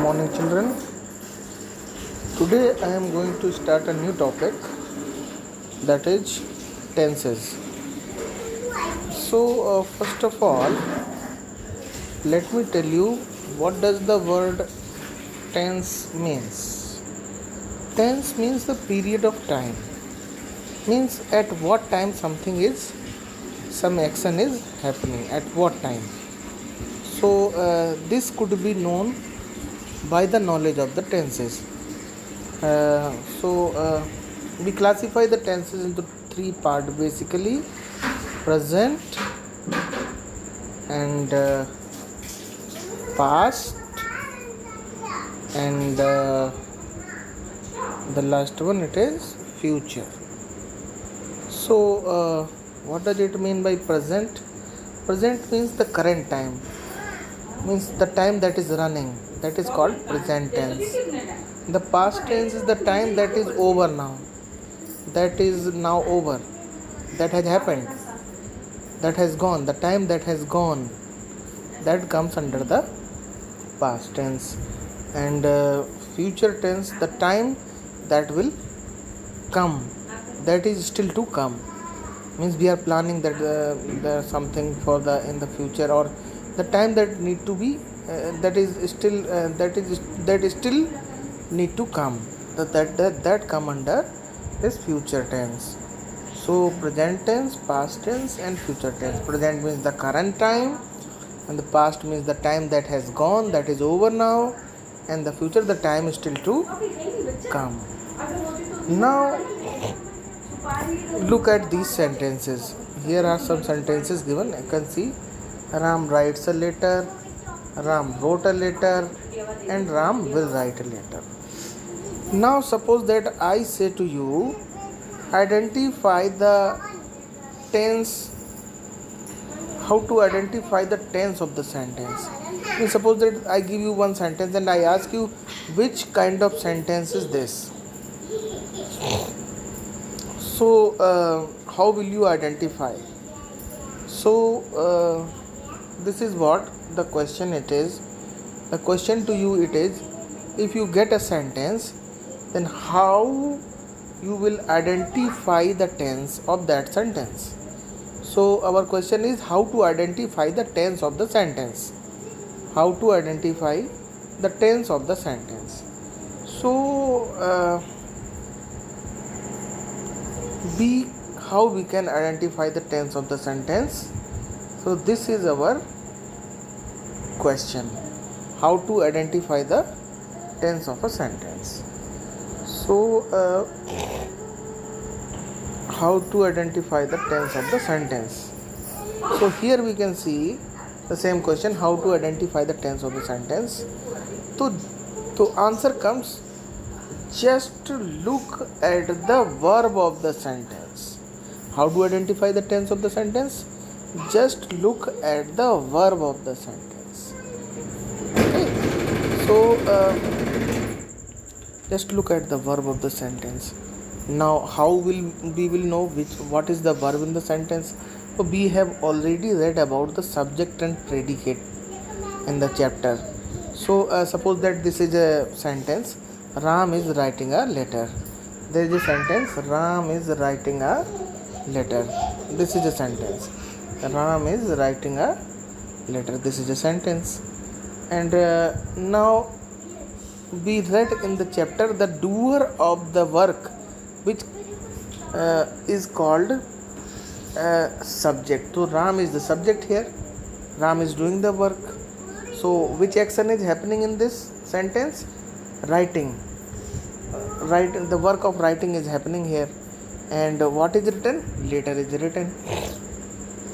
morning, children. Today I am going to start a new topic, that is tenses. First of all, let me tell you what does the word tense means. Tense means the period of time. Means at what time some action is happening. At what time. This could be known by the knowledge of the tenses. Uh, so uh, we classify the tenses into three parts basically: present and past, and the last one it is future. What does it mean by present? Present means the current time, means the time that is running, that is called present tense. The past tense is the time that is over now, that is now over, that has happened, that has gone, the time that has gone, that comes under the past tense. And future tense, the time that will come, that is still to come, means we are planning that there's something for the in the future, or the time that need to be that is still need to come, that come under this future tense. So present tense, past tense and future tense. Present means the current time, and the past means the time that has gone, that is over now, and the future, the time is still to come. Now look at these sentences. Here are some sentences given. You can see Ram writes a letter, Ram wrote a letter, and Ram will write a letter. Now suppose that I say to you, identify the tense. How to identify the tense of the sentence? And suppose that I give you one sentence and I ask you which kind of sentence is this. How will you identify? This is what the question it is. The question to you it is, if you get a sentence, then how you will identify the tense of that sentence. So our question is how to identify the tense of the sentence. How to identify the tense of the sentence. How we can identify the tense of the sentence. So this is our question. How to identify the tense of a sentence. How to identify the tense of the sentence. So here we can see the same question, how to identify the tense of the sentence. So answer comes, just look at the verb of the sentence. How to identify the tense of the sentence? Just look at the verb of the sentence. Okay. Just look at the verb of the sentence. Now how we will know what is the verb in the sentence? So we have already read about the subject and predicate in the chapter. Suppose that this is a sentence, Ram is writing a letter. There is a sentence, Ram is writing a letter. This is a sentence, Ram is writing a letter. This is a sentence. And now we read in the chapter the doer of the work, which is called subject. So Ram is the subject here. Ram is doing the work. So which action is happening in this sentence? Writing. The work of writing is happening here. And what is written? Letter is written.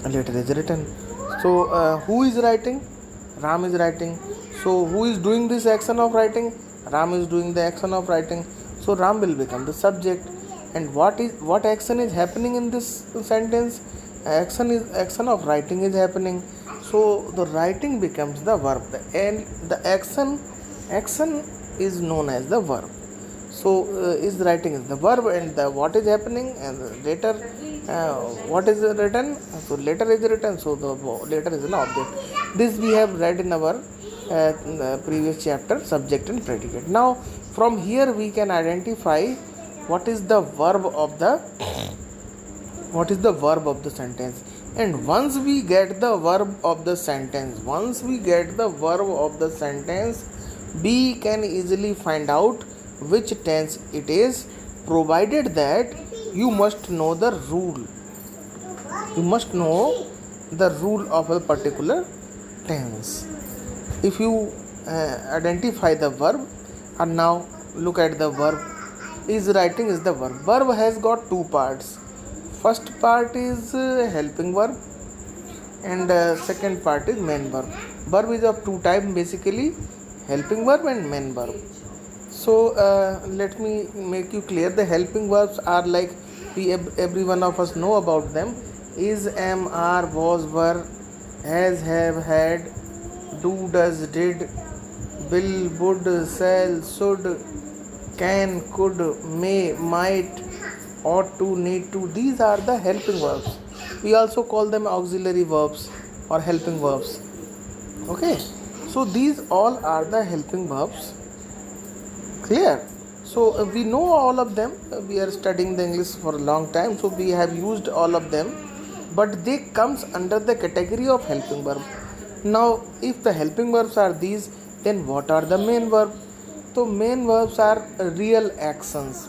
Letter is written. So who is writing? Ram is writing. So who is doing this action of writing? Ram is doing the action of writing. So Ram will become the subject. And what action is happening in this sentence? Action of writing is happening. So the writing becomes the verb, and the action is known as the verb. So is writing is the verb, and what is happening, and later what is written? So letter is written. So the letter is an object. This we have read in our previous chapter, subject and predicate. Now from here we can identify what is the verb of the sentence. And once we get the verb of the sentence, we can easily find out which tense it is, provided that you must know the rule. You must know the rule of a particular tense. If you identify the verb, and now look at the verb. Is writing is the verb. Verb has got two parts. First part is helping verb, and second part is main verb. Verb is of two types basically, helping verb and main verb. So let me make you clear. The helping verbs are like every one of us know about them. Is, am, are, was, were, has, have, had, do, does, did, will, would, shall, should, can, could, may, might, ought to, need to. These are the helping verbs. We also call them auxiliary verbs or helping verbs. Okay, so these all are the helping verbs. Clear? So we know all of them. We are studying the English for a long time, so we have used all of them, but they comes under the category of helping verb. Now if the helping verbs are these, then what are the main verb? So main verbs are real actions.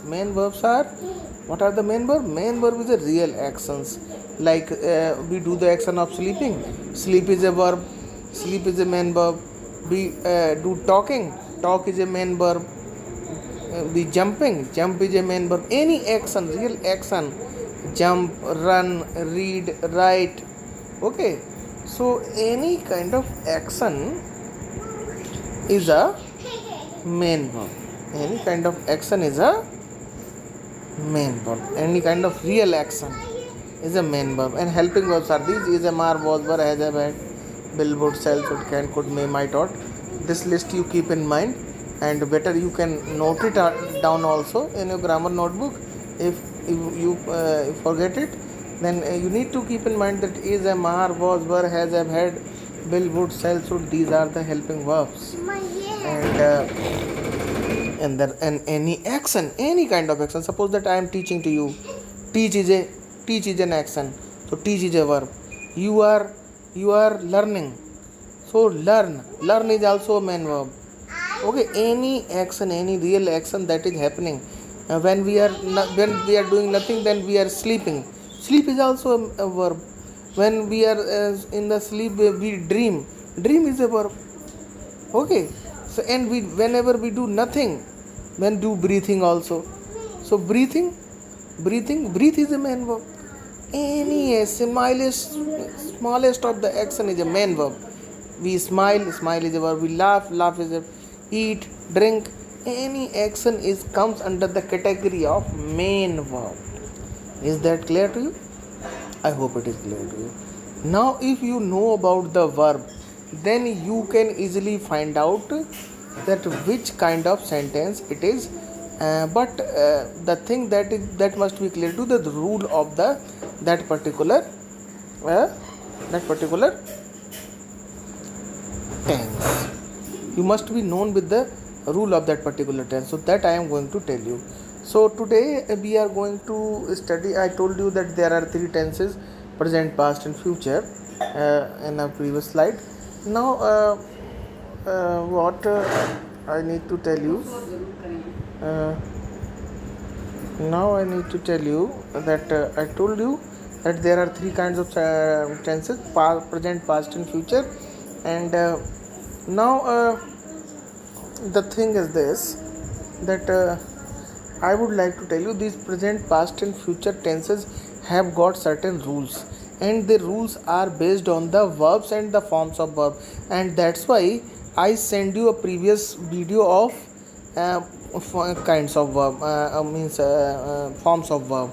What are the main verb? Main verb is a real actions. Like we do the action of sleeping. Sleep is a verb. Sleep is a main verb. We do talking. Talk is a main verb. We jumping. Jump is a main verb. Any action, real action. Jump, run, read, write. Okay. So any kind of action is a main verb. Any kind of action is a main verb. Any kind of real action is a main verb. And helping verbs are these: is, am, are, was, were, has, have, had, will, would, shall, should, can, could, may, might, ought. This list you keep in mind, and better you can note it down also in your grammar notebook. If you forget it, then you need to keep in mind that is, am, are, was, were, has, have, had, will, would, shall, should. These are the helping verbs. And any action, any kind of action. Suppose that I am teaching to you. Teach is an action. So teach is a verb. You are learning. So learn is also a main verb. Okay, any action, any real action that is happening. When we are doing nothing, then we are sleeping. Sleep is also a verb. When we are in the sleep, we dream. Dream is a verb. Okay. So whenever we do nothing, then do breathing also. So breathe is a main verb. Any smallest of the action is a main verb. We smile is a verb. We laugh is a eat, drink. Any action comes under the category of main verb. Is that clear to you? I hope it is clear to you. Now if you know about the verb, then you can easily find out that which kind of sentence it is. But the thing that must be clear to the rule of that particular tense. You must be known with the rule of that particular tense. So that I am going to tell you. So today we are going to study. I told you that there are three tenses: present, past, and future in a previous slide. Now what I need to tell you. Now I need to tell you that I told you that there are three kinds of tenses: present, past, and future. And now the thing is this, that I would like to tell you these present, past, and future tenses have got certain rules, and the rules are based on the verbs and the forms of verb. And that's why I send you a previous video of kinds of verb, forms of verb.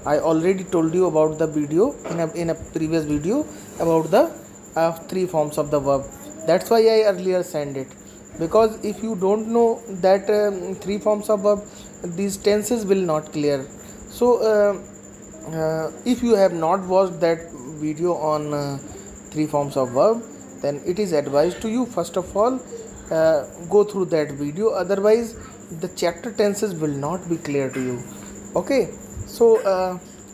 I already told you about the video in a previous video about the three forms of the verb. That's why I earlier sent it, because if you don't know that three forms of verb, these tenses will not clear. So if you have not watched that video on three forms of verb, then it is advised to you, first of all, go through that video, otherwise the chapter tenses will not be clear to you. Okay, so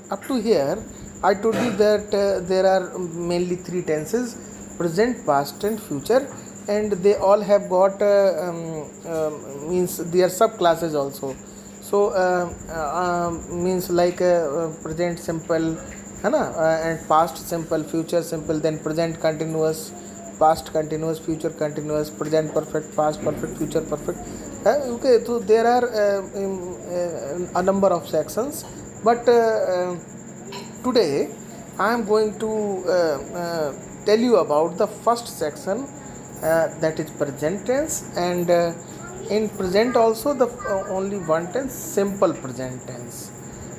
up to here I told you that there are mainly three tenses: present, past and future, and they all have got means their subclasses also. So means like present simple है ना, and past simple, future simple, then present continuous, past continuous, future continuous, present perfect, past perfect, future perfect. Okay, so there are a number of sections, but today I am going to tell you about the first section, that is present tense, and in present also the only one tense, simple present tense.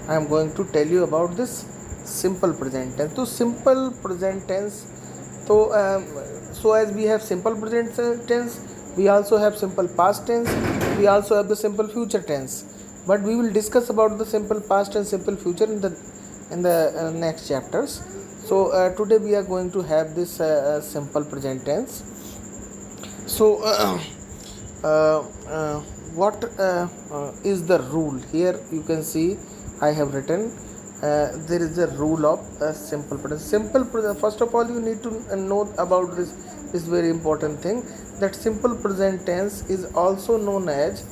I am going to tell you about this simple present tense. So simple present tense, so as we have simple present tense, we also have simple past tense, we also have the simple future tense, but we will discuss about the simple past and simple future in the next chapters. So today we are going to have this simple present tense. So what is the rule? Here you can see I have written there is a rule of simple present. Simple present, first of all you need to know about this very important thing, that simple present tense is also known as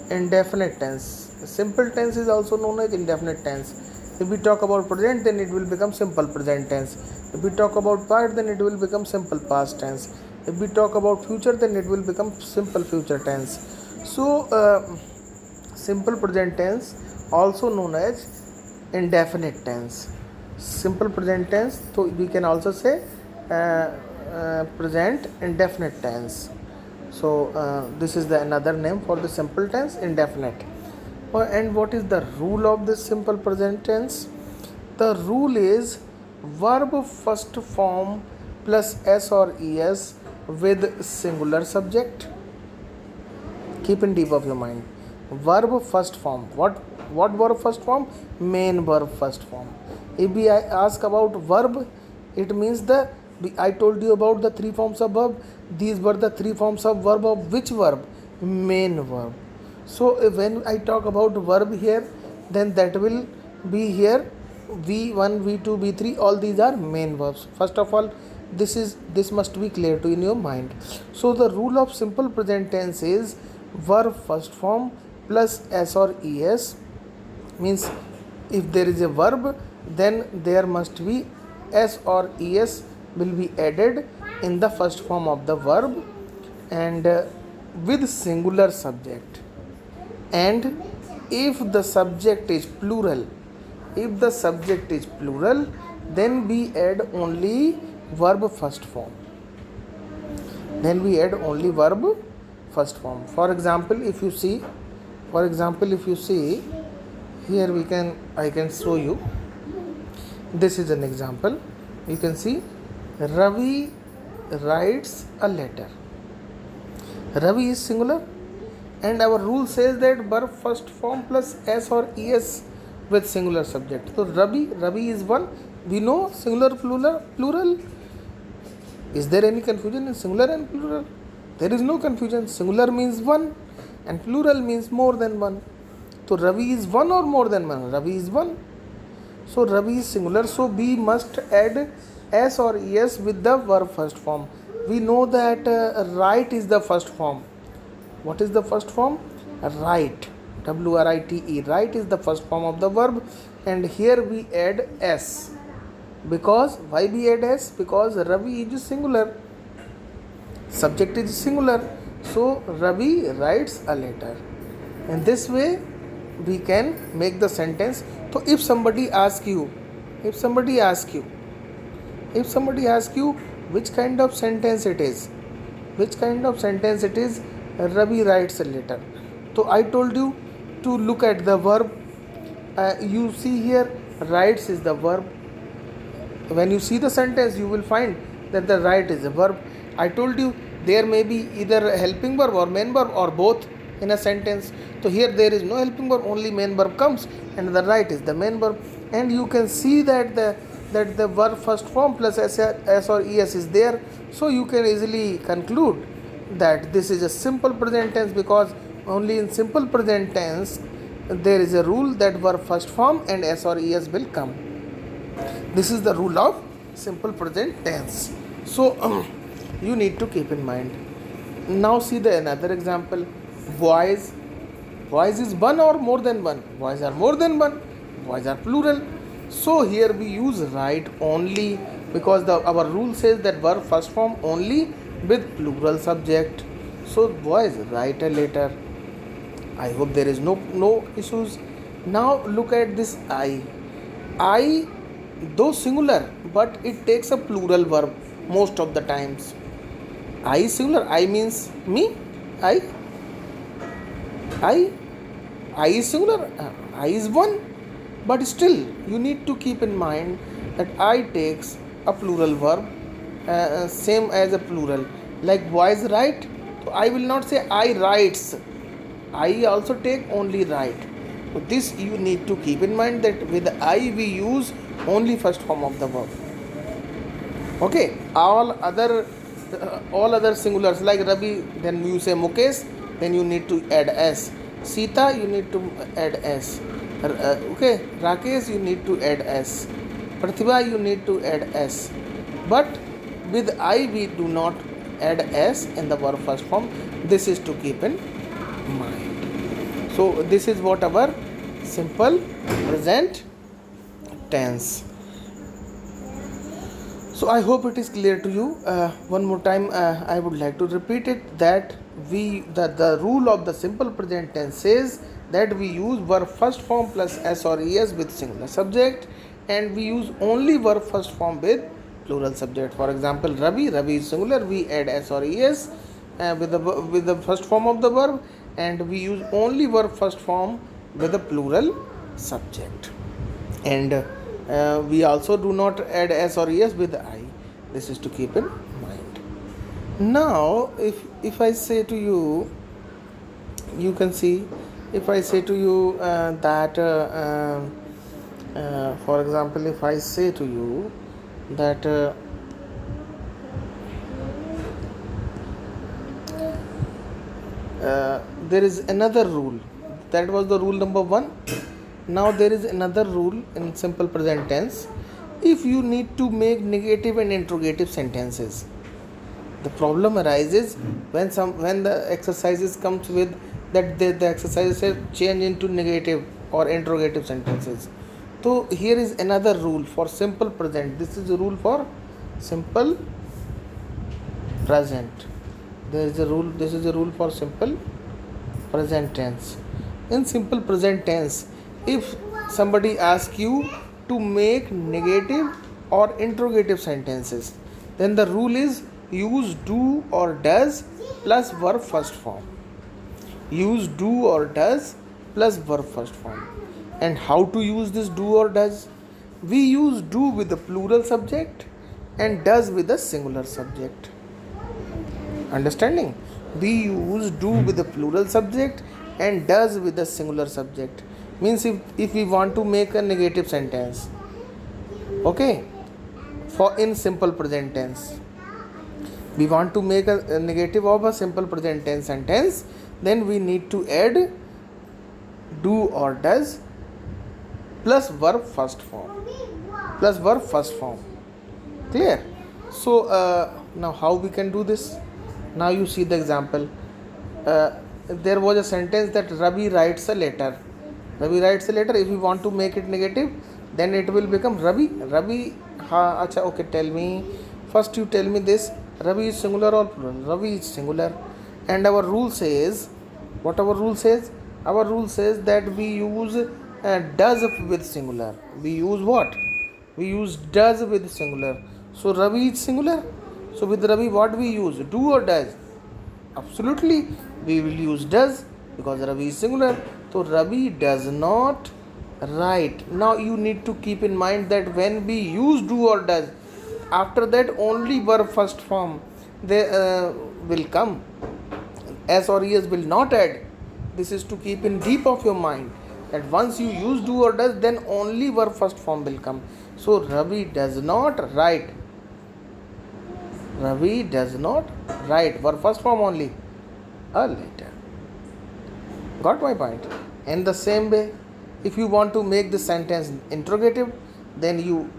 indefinite tense. Simple tense is also known as indefinite tense. If we talk about present, then it will become simple present tense. If we talk about past, then it will become simple past tense. If we talk about future, then it will become simple future tense. So simple present tense also known as indefinite tense. Simple present tense, so we can also say present indefinite tense. So this is the another name for the simple tense, indefinite. And what is the rule of this simple present tense? The rule is verb first form plus s or es with singular subject. Keep in deep of your mind. Verb first form. What verb first form? Main verb first form. If we ask about verb, it means I told you about the three forms of verb. These were the three forms of verb of which verb? Main verb. So when I talk about verb here, then that will be here V1, V2, V3, all these are main verbs. First of all, this must be clear to in your mind. So the rule of simple present tense is verb first form plus s or es, means if there is a verb, then there must be s or es will be added in the first form of the verb, and with singular subject. And if the subject is plural, then we add only verb first form. For example, if you see here, I can show you. This is an example. You can see Ravi writes a letter. Ravi is singular, and our rule says that verb first form plus s or es with singular subject. So Ravi is one. We know singular, plural. Is there any confusion in singular and plural? There is no confusion. Singular means one and plural means more than one. So Ravi is one or more than one? Ravi is one. So Ravi is singular. So we must add s or es with the verb first form. We know that write is the first form. What is the first form? Write. W-R-I-T-E. Write is the first form of the verb, and here we add s. Because why we add s? Because Ravi is singular, subject is singular, so Ravi writes a letter. In this way we can make the sentence. So if somebody asks you which kind of sentence it is, Ravi writes a letter. So I told you to look at the verb. You see here, writes is the verb. When you see the sentence, you will find that the write is a verb. I told you there may be either a helping verb or main verb or both in a sentence. So here there is no helping verb, only main verb comes, and the write is the main verb. And you can see that the verb first form plus s or es is there. So you can easily conclude that this is a simple present tense, because only in simple present tense there is a rule that verb first form and s or es will come. This is the rule of simple present tense. So you need to keep in mind. Now see the another example. Boys. Boys is one or more than one? Boys are more than one. Boys are plural. So here we use write only, because our rule says that verb first form only with plural subject. So boys, write a letter. I hope there is no issues. Now look at this I. I, though singular, but it takes a plural verb most of the times. I is singular. I means me. I is singular. I is one. But still, you need to keep in mind that I takes a plural verb, same as a plural. Like boys write, so I will not say I writes. I also take only write. So this you need to keep in mind, that with I we use only first form of the verb. Okay, all other singulars like Ravi, then you say Mukesh, then you need to add s. Sita, you need to add s. Okay, Rakesh, you need to add s. Pratibha, you need to add s. But with I we do not add s in the verb first form. This is to keep in mind. So this is what our simple present tense. So I hope it is clear to you. One more time I would like to repeat it, that the rule of the simple present tense says that we use verb first form plus s or es with singular subject, and we use only verb first form with plural subject. For example, Ravi is singular, we add s or es with the first form of the verb, and we use only verb first form with the plural subject. And we also do not add s or es with I. This is to keep in mind. Now if I say to you, you can see, if I say to you that for example, if I say to you that there is another rule. That was the rule number 1. Now there is another rule in simple present tense. If you need to make negative and interrogative sentences, the problem arises when the exercises comes with that the exercises change into negative or interrogative sentences. So here is another rule for simple present. This is a rule for simple present. There is a rule. This is a rule for simple present tense. In simple present tense, if somebody asks you to make negative or interrogative sentences, then the rule is use do or does plus verb first form. Use do or does plus verb first form. And how to use this do or does? We use do with the plural subject and does with the singular subject. Understanding? We use do with the plural subject and does with the singular subject. Means if we want to make a negative sentence, okay, for in simple present tense, we want to make a negative of a simple present tense sentence, then we need to add do or does plus verb first form. Clear? So now how we can do this? Now you see the example. There was a sentence that Ravi writes a letter. If you want to make it negative, then it will become Ravi. Okay, tell me. First you tell me this. Ravi is singular or plural? Ravi is singular. And our rule says, what our rule says? Our rule says that we use does with singular. We use what? We use does with singular. So Ravi is singular. So with Ravi, what we use? Do or does? Absolutely, we will use does because Ravi is singular. So Ravi does not write. Now you need to keep in mind that when we use do or does, after that only verb first form will come. S or es will not add. This is to keep in deep of your mind, that once you use do or does, then only verb first form will come. So Ravi does not write. Ravi does not Right, verb first form only. A letter. Got my point? In the same way, if you want to make the sentence interrogative, then you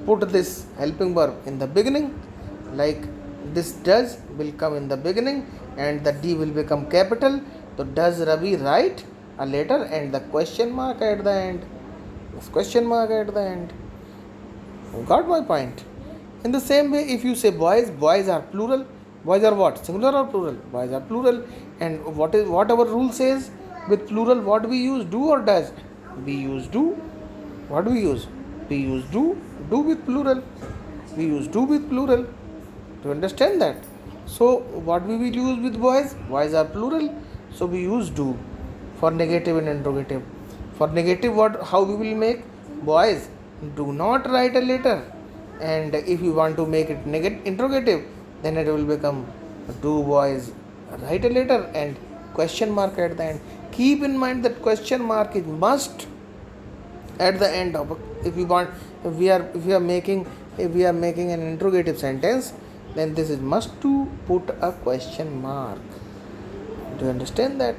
put this helping verb in the beginning, like this does will come in the beginning and the D will become capital. So does Ravi write a letter and the question mark at the end. This question mark at the end. Got my point? In the same way, if you say boys, boys are plural. Boys are what? Singular or plural? Boys are plural. And what our rule says with plural? What we use? Do or does? We use do. What do we use? We use do. Do with plural. We use do with plural. Do you understand that? So what we will use with boys? Boys are plural. So we use do for negative and interrogative. For negative, what? How we will make? Boys, do not write a letter. And if you want to make it interrogative, then it will become do boys write a letter and question mark at the end. Keep in mind that question mark is must at the end of, if we are making an interrogative sentence, then this is must to put a question mark. Do you understand that?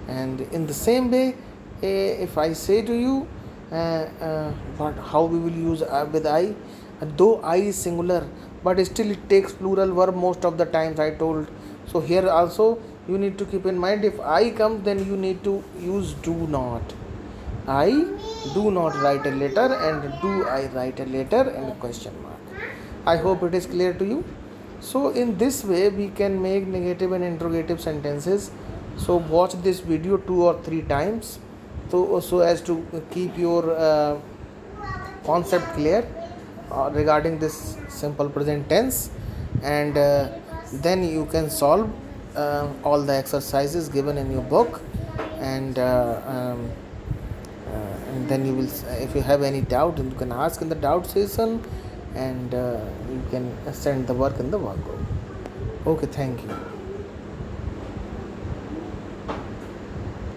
And in the same way, if I say to you how we will use with I, though I is singular, but still it takes plural verb most of the times, I told. So here also you need to keep in mind, if I comes, then you need to use do not. I do not write a letter and do I write a letter and a question mark. I hope it is clear to you. So in this way we can make negative and interrogative sentences. So watch this video 2 or 3 times so as to keep your concept clear regarding this simple present tense, and then you can solve all the exercises given in your book, and then you will, if you have any doubt, then you can ask in the doubt session, and you can send the work in the workbook. Okay, thank you.